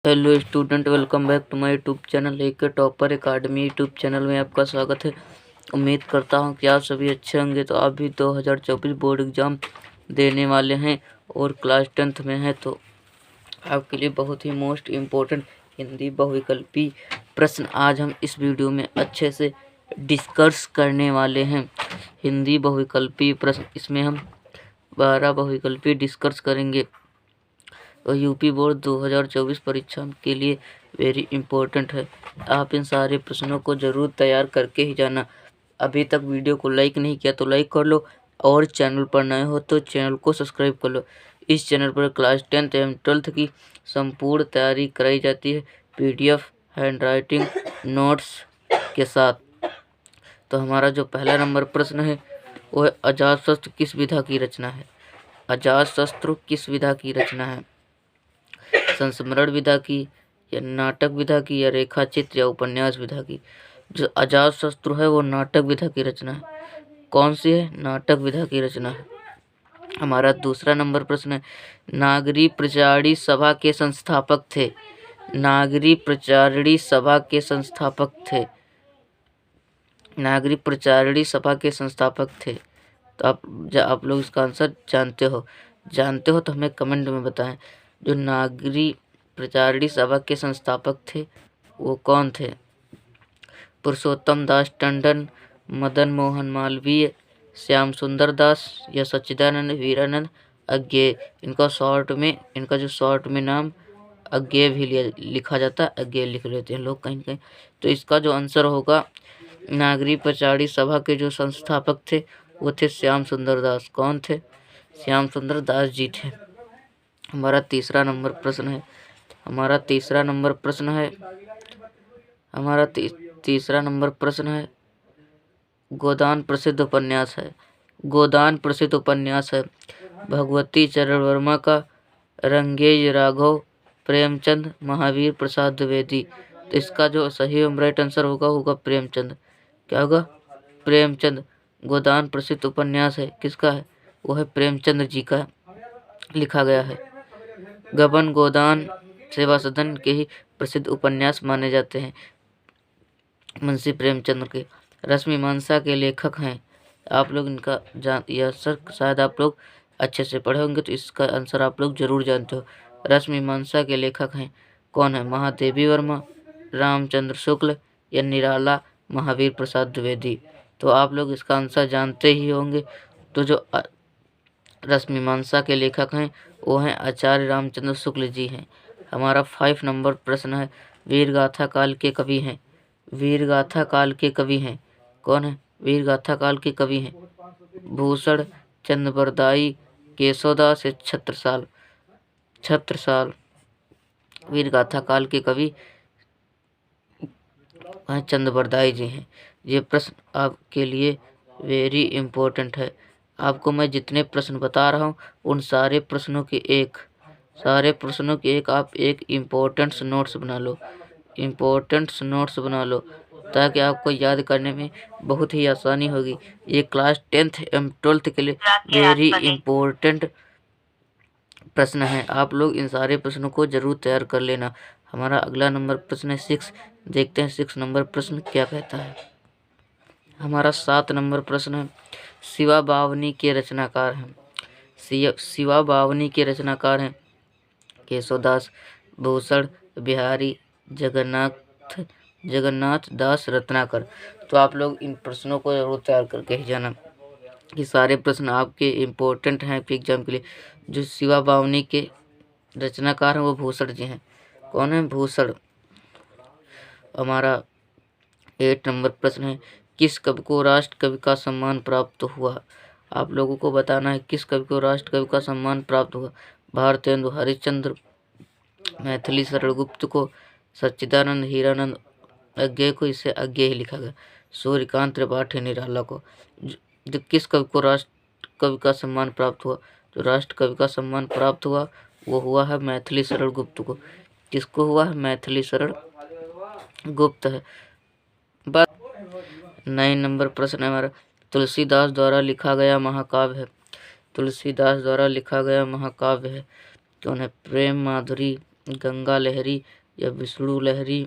Hello student, welcome back to my YouTube channel के Topper Academy YouTube channel में आपका स्वागत है। उम्मीद करता हूं कि आप सभी अच्छे होंगे। तो आप भी 2024 बोर्ड एग्ज़ाम देने वाले हैं और क्लास 10th में हैं, तो आपके लिए बहुत ही मोस्ट इम्पोर्टेंट हिंदी बहुविकल्पी प्रश्न आज हम इस वीडियो में अच्छे से डिस्कस करने वाले हैं। हिंदी बहुविकल्पी प्रश्न, इसमें हम 12 बहुविकल्पी डिस्कस करेंगे और यूपी बोर्ड 2024 परीक्षा के लिए वेरी इम्पोर्टेंट है। आप इन सारे प्रश्नों को ज़रूर तैयार करके ही जाना। अभी तक वीडियो को लाइक नहीं किया तो लाइक कर लो और चैनल पर नए हो तो चैनल को सब्सक्राइब कर लो। इस चैनल पर क्लास 10th एवं 12th की संपूर्ण तैयारी कराई जाती है, पीडीएफ, हैंड राइटिंग नोट्स के साथ। तो हमारा जो पहला नंबर प्रश्न है वो है, अजातशत्रु किस विधा की रचना है? अजातशत्रु किस विधा की रचना है? संस्मरण विधा की, या नाटक विधा की, या रेखा चित्र, या उपन्यास विधा की? जो अजातशत्रु है वो नाटक विधा की रचना है। कौन सी है? नाटक विधा की रचना है। हमारा दूसरा नंबर प्रश्न है, नागरी प्रचारिणी सभा के संस्थापक थे। नागरी प्रचारिणी सभा के संस्थापक थे। नागरी प्रचारिणी सभा के संस्थापक थे। तो आप लोग इसका आंसर जानते हो तो हमें कमेंट में बताएं। जो नागरी प्रचारिणी सभा के संस्थापक थे वो कौन थे? पुरुषोत्तम दास टंडन, मदन मोहन मालवीय, श्याम सुंदर दास, या सच्चिदानंद वीरानंद अज्ञेय। इनका जो शॉर्ट में नाम अज्ञेय भी लिखा जाता है, अज्ञेय लिख लेते हैं लोग कहीं कहीं। तो इसका जो आंसर होगा, नागरी प्रचारिणी सभा के जो संस्थापक थे वो थे श्याम सुंदर दास। कौन थे? श्याम सुंदर दास जी थे। हमारा तीसरा नंबर प्रश्न है तीसरा नंबर प्रश्न है, गोदान प्रसिद्ध उपन्यास है भगवती चरण वर्मा का, रंगेय राघव, प्रेमचंद, महावीर प्रसाद द्विवेदी। तो इसका जो सही राइट आंसर होगा प्रेमचंद। क्या होगा? प्रेमचंद। गोदान प्रसिद्ध उपन्यास है किसका है? वो है प्रेमचंद जी का लिखा गया है। गबन गोदान सेवा सदन के ही प्रसिद्ध उपन्यास माने जाते हैं मुंशी प्रेमचंद के। रश्मिमांसा के लेखक हैं, आप लोग इनका यह सर शायद आप लोग अच्छे से पढ़े होंगे तो इसका आंसर आप लोग जरूर जानते हो। रश्मिमांसा के लेखक हैं कौन है? महादेवी वर्मा, रामचंद्र शुक्ल, या निराला महावीर प्रसाद द्विवेदी। तो आप लोग इसका आंसर जानते ही होंगे। तो जो रश्मिमांसा के लेखक हैं वो हैं आचार्य रामचंद्र शुक्ल जी हैं। हमारा 5 नंबर प्रश्न है, वीरगाथा काल के कवि हैं। वीरगाथा काल के कवि हैं कौन है? वीरगाथा काल के कवि हैं भूषण, चंद्रबरदाई, केशवदास, या छत्रसाल। वीरगाथा काल के कवि चंद्रबरदाई जी हैं। ये प्रश्न आपके लिए वेरी इम्पोर्टेंट है। आपको मैं जितने प्रश्न बता रहा हूँ उन सारे प्रश्नों के एक आप एक इम्पोर्टेंट्स नोट्स बना लो ताकि आपको याद करने में बहुत ही आसानी होगी। ये क्लास 10th एवं 12th के लिए वेरी इम्पोर्टेंट प्रश्न है। आप लोग इन सारे प्रश्नों को जरूर तैयार कर लेना। हमारा अगला नंबर प्रश्न है 6। देखते हैं 6 नंबर प्रश्न क्या कहता है। हमारा 7 नंबर प्रश्न है, शिवा बावनी के रचनाकार हैं केशवदास, भूषण, बिहारी, जगन्नाथ दास रत्नाकर। तो आप लोग इन प्रश्नों को जरूर तैयार करके ही जाना। ये सारे प्रश्न आपके इम्पोर्टेंट हैं आपके एग्जाम के लिए। जो शिवा बावनी के रचनाकार हैं वो भूषण जी हैं। कौन है? भूषण। हमारा 8 नंबर प्रश्न है, किस कवि को राष्ट्र कवि का सम्मान प्राप्त हुआ? आप लोगों को बताना है किस कवि को राष्ट्र कवि का सम्मान प्राप्त हुआ। भारतेंदु हरिश्चंद्र, मैथिली शरण गुप्त को, सच्चिदानंद हीरानंद अज्ञेय को, इसे अज्ञेय ही लिखा गया, सूर्यकांत त्रिपाठी निराला को। किस कवि को राष्ट्र कवि का सम्मान प्राप्त हुआ? जो राष्ट्र कवि का सम्मान प्राप्त हुआ वो हुआ है मैथिली शरण गुप्त को। किसको हुआ है? मैथिली शरण गुप्त है। 9 नंबर प्रश्न है हमारा, तुलसीदास द्वारा लिखा गया महाकाव्य है। कौन है? प्रेम माधुरी, गंगा लहरी या विष्णु लहरी,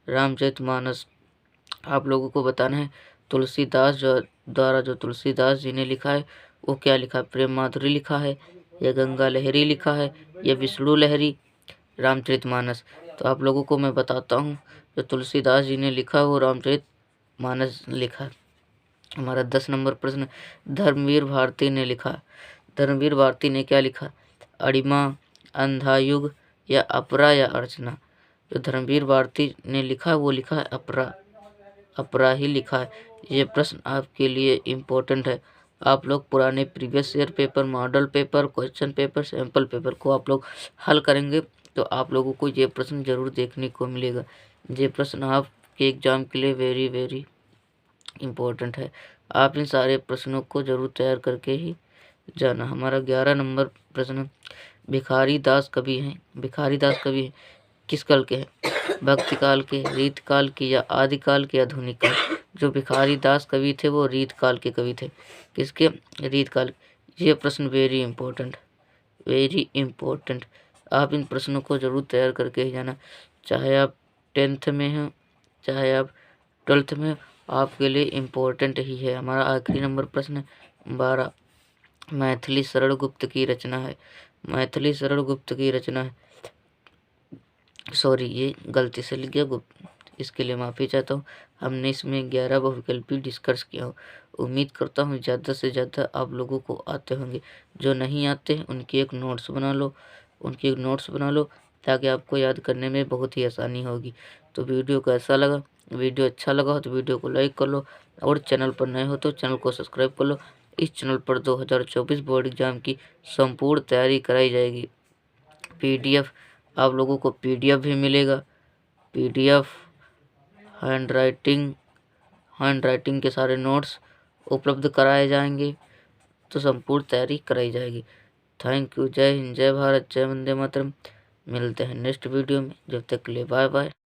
रामचरितमानस। आप लोगों को बताना है तुलसीदास द्वारा जो तुलसीदास जी ने लिखा है वो क्या लिखा है, प्रेम माधुरी लिखा है या गंगा लहरी लिखा है या विष्णु लहरी, रामचरितमानस। तो आप लोगों को मैं बताता हूँ जो तुलसीदास जी ने लिखा है वो रामचरितमानस लिखा है। हमारा 10 नंबर प्रश्न, धर्मवीर भारती ने लिखा। धर्मवीर भारती ने क्या लिखा, अड़िमा, अंधायुग या अपरा या अर्चना। जो धर्मवीर भारती ने लिखा है वो लिखा है अपरा, अपरा ही लिखा है। ये प्रश्न आपके लिए इम्पोर्टेंट है। आप लोग पुराने previous year paper, model paper, question paper, sample paper को आप लोग हल करेंगे तो आप लोगों को ये प्रश्न जरूर देखने को मिलेगा। ये प्रश्न आपके एग्जाम के लिए वेरी वेरी इम्पोर्टेंट है। आप इन सारे प्रश्नों को जरूर तैयार करके ही जाना। हमारा 11 नंबर प्रश्न, भिखारी दास कवि हैं। भिखारी दास कवि किस काल के हैं, भक्ति काल के, रीत काल के या आदिकाल के, आधुनिक काल। जो भिखारी दास कवि थे वो रीत काल के कवि थे। किसके, रीत काल। ये प्रश्न वेरी इंपॉर्टेंट, वेरी इंपॉर्टेंट। आप इन प्रश्नों को जरूर तैयार करके ही जाना, चाहे आप 10th में हो चाहे आप 12th में हो, आपके लिए इम्पोर्टेंट ही है। हमारा आखिरी नंबर प्रश्न 12, मैथिली शरण गुप्त की रचना है। मैथिली शरण गुप्त की रचना है, सॉरी ये गलती से लिख गया गुप्त, इसके लिए माफ़ी चाहता हूँ। हमने इसमें 11 बहुविकल्पी डिस्कस किया हो। उम्मीद करता हूँ ज़्यादा से ज़्यादा आप लोगों को आते होंगे। जो नहीं आते हैं उनकी एक नोट्स बना लो, उनकी एक नोट्स बना लो ताकि आपको याद करने में बहुत ही आसानी होगी। तो वीडियो कैसा लगा, वीडियो अच्छा लगा हो तो वीडियो को लाइक कर लो और चैनल पर नए हो तो चैनल को सब्सक्राइब कर लो। इस चैनल पर 2024 बोर्ड एग्जाम की संपूर्ण तैयारी कराई जाएगी। PDF आप लोगों को PDF भी मिलेगा। PDF हैंड राइटिंग के सारे नोट्स उपलब्ध कराए जाएंगे, तो संपूर्ण तैयारी कराई जाएगी। Thank you. जय हिंद, जय भारत, जय वंदे मातरम। मिलते हैं नेक्स्ट वीडियो में, जब तक के लिए बाय बाय।